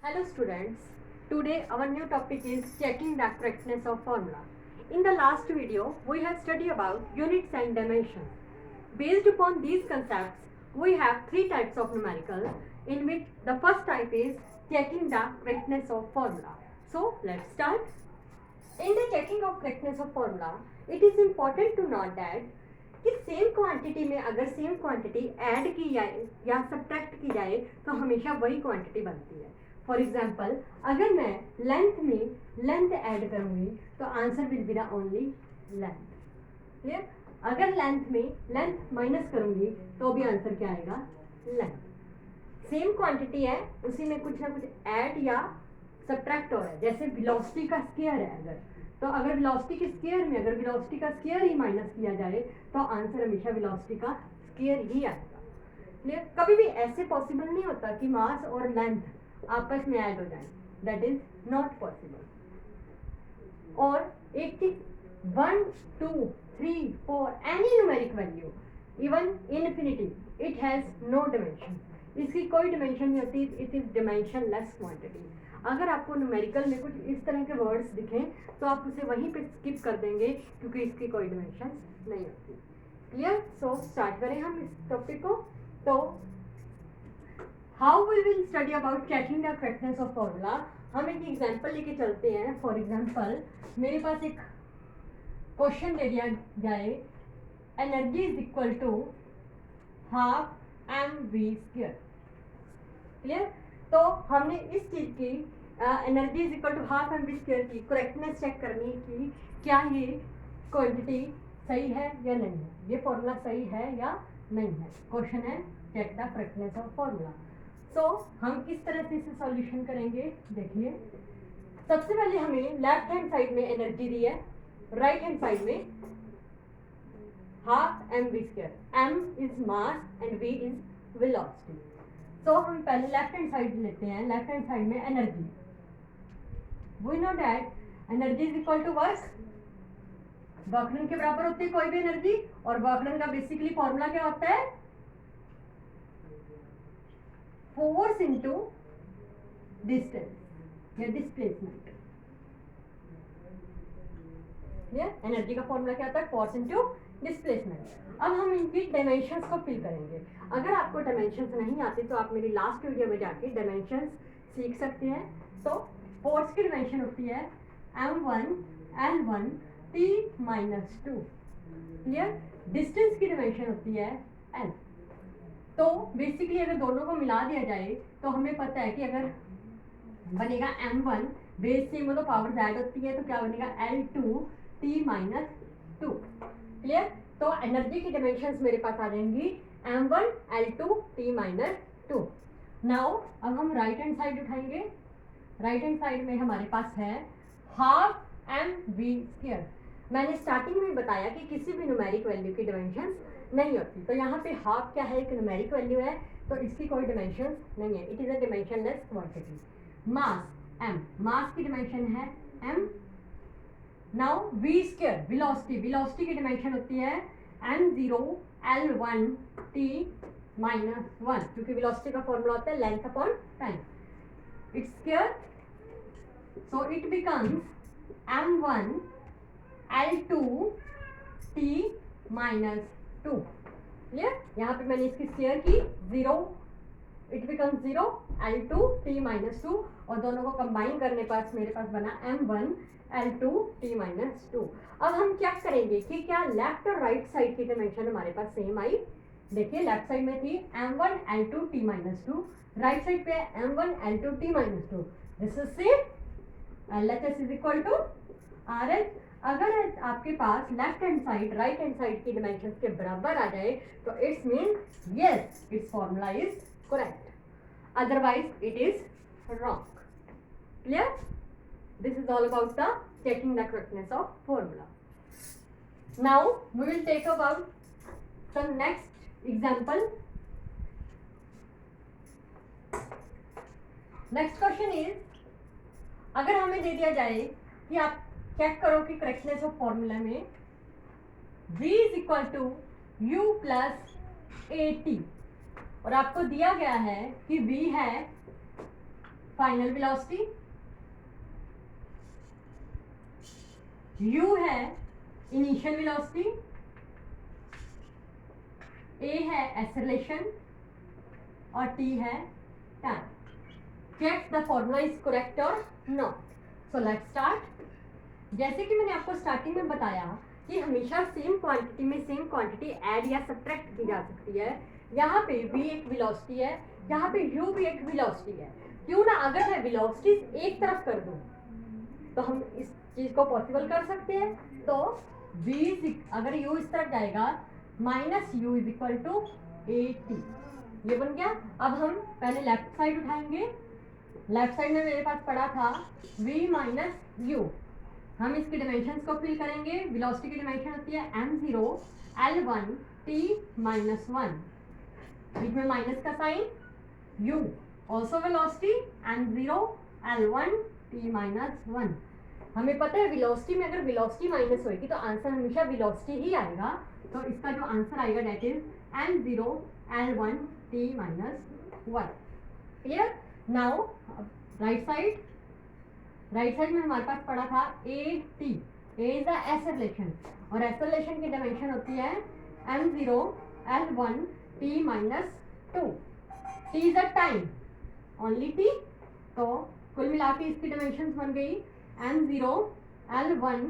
Hello students, today our new topic is checking the correctness of formula. In the last video, we have studied about units and dimensions. Based upon these concepts, we have three types of numericals in which the first type is checking the correctness of formula. So let's start. In the checking of correctness of formula, it is important to note that कि same quantity में अगर same quantity add की जाए या subtract की जाए तो हमेशा वही क्वांटिटी बनती है. फॉर एग्जाम्पल, अगर मैं लेंथ में लेंथ ऐड करूंगी तो answer will be the only length. Clear? अगर लेंथ में लेंथ माइनस करूंगी तो भी आंसर क्या आएगा? लेंथ. सेम क्वांटिटी है, उसी में कुछ ना कुछ ऐड या सब्ट्रैक्ट हो रहा है. जैसे वेलोसिटी का स्क्वायर है, अगर वेलोसिटी के स्क्वायर में अगर वेलोसिटी का स्क्वायर ही माइनस किया जाए तो आंसर हमेशा वेलोसिटी का स्क्वायर ही आएगा. क्लियर? कभी भी ऐसे पॉसिबल नहीं होता कि मास और लेंथ आपस में ऐड हो जाए. That is not possible. और एक चीज, 1 2 3 4 any numeric value even infinity, it has no dimension. इसकी कोई डिमेंशन नहीं होती. It is dimensionless quantity. अगर आपको न्यूमेरिकल में कुछ इस तरह के वर्ड्स दिखें तो आप उसे वहीं पे स्किप कर देंगे क्योंकि इसकी कोई डिमेंशन नहीं होती. क्लियर? सो स्टार्ट करें हम इस टॉपिक को. तो how we will study about checking the correctness of formula. हम एक एग्जांपल लेके चलते हैं. फॉर एग्जांपल, मेरे पास एक क्वेश्चन दे दिया जाए, energy is equal to half mv². Clear? तो हमने इस चीज की energy is equal to half mv² की करेक्टनेस चेक करनी कि क्या ये क्वांटिटी सही है या नहीं है, ये फॉर्मूला सही है या नहीं है. क्वेश्चन है check the correctness of formula. So हम किस तरह से इसे सॉल्यूशन करेंगे, देखिए. सबसे पहले हमें लेफ्ट हैंड साइड में एनर्जी दी है, राइट हैंड साइड में half mv². m is mass and v is velocity. तो हम पहले लेफ्ट हैंड साइड लेते हैं. लेफ्ट हैंड साइड में energy, we know that energy is equal to work. Work done के बराबर होती है कोई भी एनर्जी, और वर्क डन का बेसिकली फॉर्मूला क्या होता है? फोर्स इनटू डिस्टेंस या डिस्प्लेसमेंट. एनर्जी का फॉर्मूला क्या होता है? Force into displacement. अब हम इनकी डायमेंशंस को फिल करेंगे. अगर आपको डायमेंशंस नहीं आते तो आप मेरी लास्ट वीडियो में जाके डायमेंशंस सीख सकते हैं. तो फोर्स की डायमेंशन होती है m1 l1 t-2. Clear? Distance की डायमेंशन होती है l. तो बेसिकली अगर दोनों को मिला दिया जाए तो हमें पता है कि अगर बनेगा m1, बेस सेम हो तो पावर्स ऐड होती है, तो क्या बनेगा? l2 t-2. क्लियर? तो एनर्जी की डायमेंशंस मेरे पास आ जाएंगी m1 l2 t-2. नाउ अब हम राइट हैंड साइड उठाएंगे. राइट हैंड साइड में हमारे पास है हाफ mv². मैंने स्टार्टिंग में बताया कि किसी भी न्यूमेरिक वैल्यू की डायमेंशंस नहीं होती. तो यहाँ पे हाफ क्या है? एक न्यूमेरिक वैल्यू है, तो इसकी कोई डायमेंशंस नहीं है. It is a dimensionless quantity. Mass m, मास की डायमेंशन है m. Now v², velocity, velocity की डायमेंशन होती है m0 l1 t-1, क्योंकि वेलोसिटी का फॉर्मूला होता है length upon time. Its square, so it becomes m1 l2 t-2. Clear? यहाँ पे मैंने इसकी स्क्वायर की 0, इट बिकम्स 0 l2 t-2, और दोनों को कंबाइन करने पास मेरे पास बना m1 l2 t-2. अब हम क्या करेंगे कि क्या लेफ्ट और राइट साइड की डायमेंशन हमारे पास सेम आई. देखिए, लेफ्ट साइड में थी m1 l2 t-2, right side पे m1 l2 t-2. This is same. LHS is equal to RH. अगर आपके पास left hand side right hand side की डायमेंशंस के बराबर आ जाए तो it's mean yes, it's formula is correct, otherwise it is wrong. Clear? This is all about the checking the correctness of formula. Now we will take about some next example. Next question is, अगर हमें दे दिया जाए कि आप check करो कि correctness of formula में v is equal to u plus AT, और आपको दिया गया है कि v है फाइनल वेलोसिटी, u है इनिशियल वेलोसिटी, a है एक्सेलरेशन और t है time. Check the formula is correct और नॉट. So let's start. जैसे कि मैंने आपको स्टार्टिंग में बताया कि हमेशा सेम क्वांटिटी में सेम क्वांटिटी ऐड या सब्ट्रैक्ट की जा सकती है. यहाँ पे v एक वेलोसिटी है, यहाँ पे u भी एक वेलोसिटी है. क्यों ना अगर मैं वेलोसिटी एक तरफ कर दूं तो हम इस चीज को पॉसिबल कर सकते हैं. तो v अगर u इस तरफ जाएगा minus u is equal to at. ये बन गया. अब हम पहले लेफ्ट साइड उठाएंगे. लेफ्ट साइड में मेरे पास पड़ा था v माइनस u. हम इसकी डायमेंशंस को फिल करेंगे. वेलोसिटी की डायमेंशन होती है m0 l1 t माइनस 1. बीच में माइनस का sign. u also velocity m0 l1 t minus 1. हमें पता है वेलोसिटी में अगर वेलोसिटी माइनस होगी तो आंसर हमेशा वेलोसिटी ही आएगा. तो इसका जो आंसर आएगा that is m0 l1 t minus 1. Clear. Now right side. Right side में हमारे पास पड़ा था at. a is the acceleration और एक्सेलरेशन की डायमेंशन होती है m0 l1 t minus 2. t is the time, only t. तो कुल मिला के इसकी डायमेंशंस बन गई m0 l1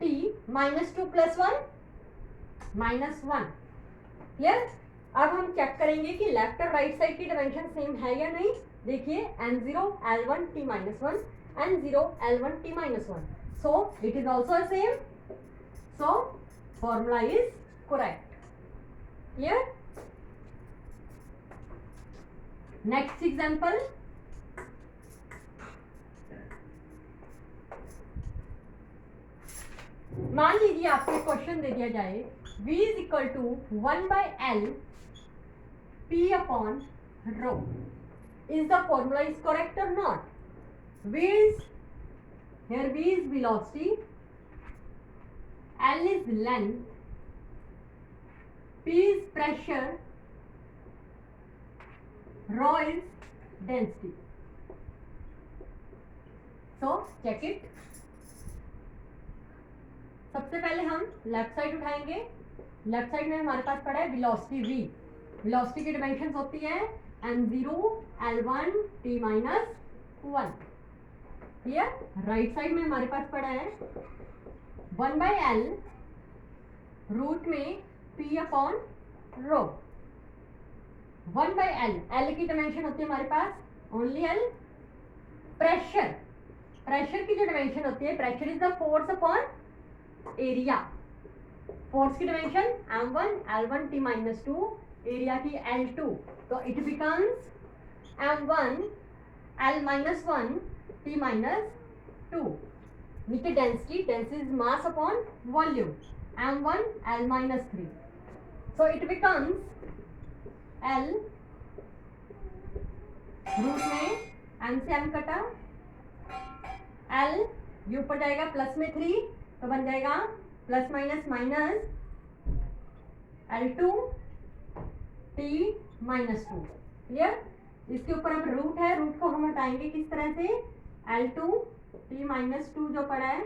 t minus 2 plus 1 minus 1. Clear. अब हम चेक करेंगे कि लेफ्ट और राइट साइड की डायमेंशन सेम है या नहीं. देखिए m0 l1 t minus 1 m0 l1 t minus 1. So it is also same. So formula is correct. Clear? Next example. मान लीजिए आपको क्वेश्चन दे दिया जाए v is equal to 1 by l p upon rho. Is the formula is correct or not? V is, here V is velocity, L is length, P is pressure, rho is density. So check it. सबसे पहले हम left side उठाएंगे. Left side में हमारे पास पड़ा है velocity v. Velocity की डायमेंशंस होती है m0 l1 t minus 1. Clear. Right side में हमारे पास पड़ा है 1 बाई एल रूट में p upon rho. 1 by L. L की डायमेंशन होती है हमारे पास ओनली एल. प्रेशर. प्रेशर की जो डायमेंशन होती है, pressure is the force upon area. Force की dimension m1 l1 t minus 2, area की l2. तो it becomes m1 l minus 1 t minus 2. नीचे density. Density is mass upon volume m1 l minus 3. so it becomes l root में m से m कटा, l u पर जाएगा plus में 3 तो बन जाएगा plus minus minus l2 t minus 2. Clear. इसके ऊपर अब रूट है. रूट को हम हटाएंगे किस तरह से. l2 t माइनस 2 जो पड़ा है,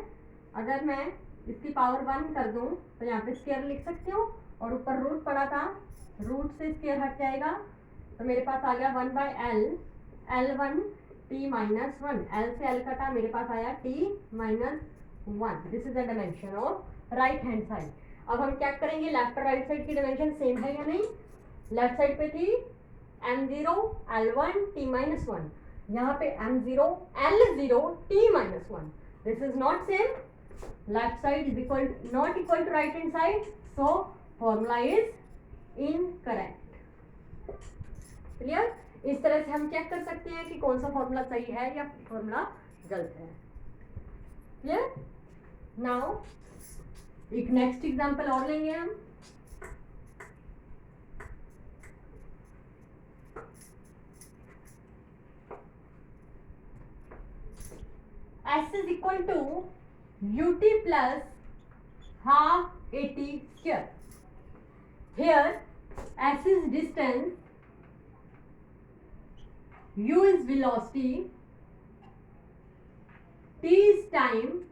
अगर मैं इसकी पावर 1 कर दूं तो यहाँ पे स्क्वायर लिख सकती हूँ. और ऊपर रूट पड़ा था, रूट से स्क्वायर हट जाएगा तो मेरे पास आ गया 1 by L l1 t minus 1. l से l कटा, मेरे पास आया t minus 1. This is the dimension of right hand side. अब हम चेक करेंगे लेफ्ट और राइट साइड की डायमेंशन सेम है या नहीं. लेफ्ट साइड पे थी m0 l1 t माइनस 1. यहाँ पे m0 l0 t minus 1. This is not same. Left side is not equal to right hand side. So formula is incorrect. Clear? इस तरह से हम चेक कर सकते हैं कि कौन सा फॉर्मूला सही है या फॉर्मूला गलत है. क्लियर. नाउ एक नेक्स्ट एग्जांपल और लेंगे हम. S is equal to ut plus half at square. Here S is distance, u is velocity, T is time,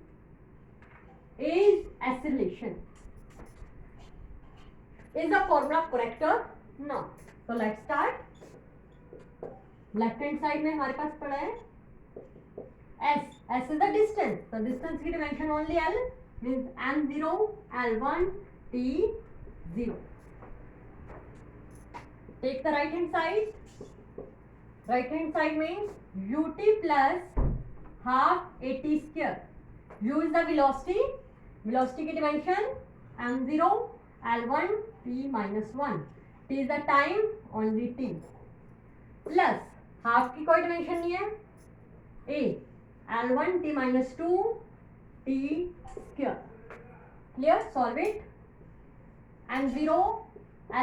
A is acceleration. Is the formula correct or not? So let's start. Left hand side में हमारे पास पड़ा है s. s is the distance. So distance की dimension only l, means m0, l1, t0. Take the right hand side. Right hand side means ut plus half at square. u is the velocity. Velocity की dimension m0, l1, t minus 1. t is the time, only t. Plus half की कोई dimension नहीं है, a, l1 t minus 2 t square. Clear? Solve it. m0,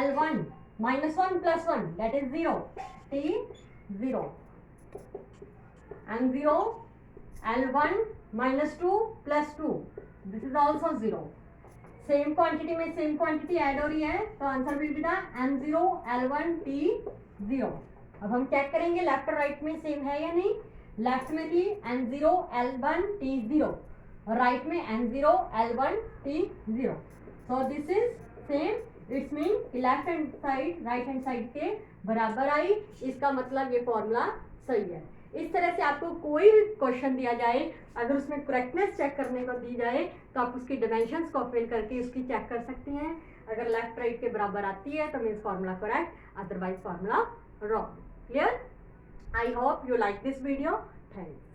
l1 minus 1 plus 1, that is 0, t 0. m0, l1 minus 2 plus 2, this is also 0. Same quantity में same quantity add हो रही है, तो answer will be the m0, l1 t 0. अब हम check करेंगे left और right में सेम है या नहीं. लेफ्ट में थी m0, l1 t0, और राइट में m0, l1 t0. So this is same. It's mean left hand side right hand side के बराबर आई. इसका मतलब ये फॉर्मूला सही है. इस तरह से आपको कोई भी क्वेश्चन दिया जाए, अगर उसमें करेक्टनेस चेक करने को दी जाए, तो आप उसकी डायमेंशंस को फिल करके उसकी चेक कर सकती हैं. अगर लेफ्ट राइट के बराबर आती है तो means formula correct, otherwise formula wrong. Clear? I hope you like this video. Thanks.